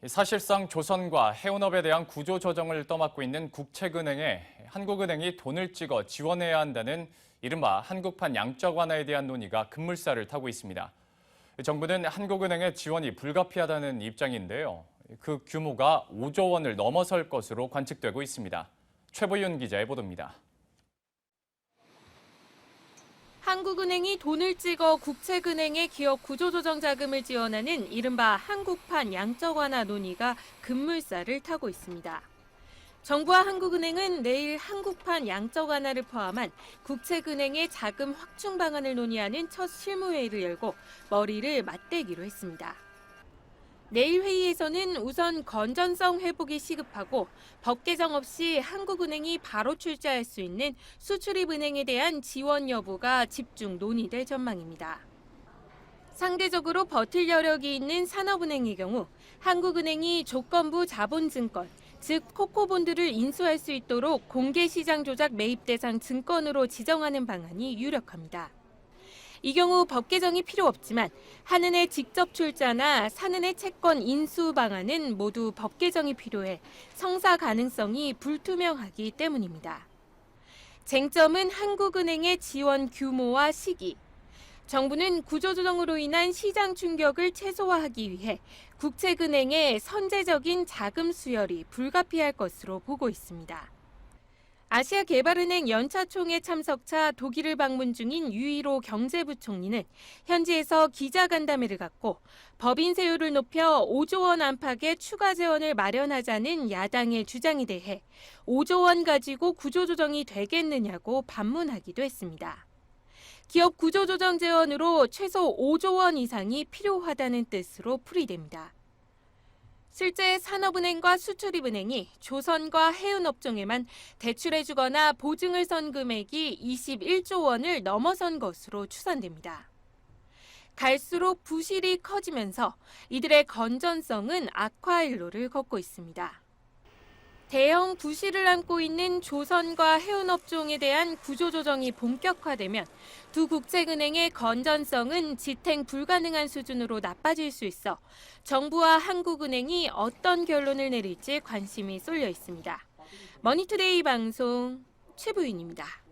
사실상 조선과 해운업에 대한 구조조정을 떠맡고 있는 국책은행에 한국은행이 돈을 찍어 지원해야 한다는 이른바 한국판 양적 완화에 대한 논의가 급물살을 타고 있습니다. 정부는 한국은행의 지원이 불가피하다는 입장인데요. 그 규모가 5조 원을 넘어설 것으로 관측되고 있습니다. 최보윤 기자의 보도입니다. 한국은행이 돈을 찍어 국책은행의 기업 구조조정 자금을 지원하는 이른바 한국판 양적 완화 논의가 급물살을 타고 있습니다. 정부와 한국은행은 내일 한국판 양적 완화를 포함한 국책은행의 자금 확충 방안을 논의하는 첫 실무회의를 열고 머리를 맞대기로 했습니다. 내일 회의에서는 우선 건전성 회복이 시급하고 법 개정 없이 한국은행이 바로 출자할 수 있는 수출입은행에 대한 지원 여부가 집중 논의될 전망입니다. 상대적으로 버틸 여력이 있는 산업은행의 경우 한국은행이 조건부 자본증권, 즉 코코본드를 인수할 수 있도록 공개시장 조작 매입 대상 증권으로 지정하는 방안이 유력합니다. 이 경우 법 개정이 필요 없지만 한은의 직접 출자나 산은의 채권 인수 방안은 모두 법 개정이 필요해 성사 가능성이 불투명하기 때문입니다. 쟁점은 한국은행의 지원 규모와 시기. 정부는 구조조정으로 인한 시장 충격을 최소화하기 위해 국책은행의 선제적인 자금 수혈이 불가피할 것으로 보고 있습니다. 아시아개발은행 연차총회 참석차 독일을 방문 중인 유이로 경제부총리는 현지에서 기자간담회를 갖고 법인세율을 높여 5조 원 안팎의 추가 재원을 마련하자는 야당의 주장에 대해 5조 원 가지고 구조조정이 되겠느냐고 반문하기도 했습니다. 기업 구조조정 재원으로 최소 5조 원 이상이 필요하다는 뜻으로 풀이됩니다. 실제 산업은행과 수출입은행이 조선과 해운업종에만 대출해주거나 보증을 선 금액이 21조 원을 넘어선 것으로 추산됩니다. 갈수록 부실이 커지면서 이들의 건전성은 악화 일로를 걷고 있습니다. 대형 부실을 안고 있는 조선과 해운업종에 대한 구조조정이 본격화되면 두 국책은행의 건전성은 지탱 불가능한 수준으로 나빠질 수 있어 정부와 한국은행이 어떤 결론을 내릴지 관심이 쏠려 있습니다. 머니투데이 방송 최보윤입니다.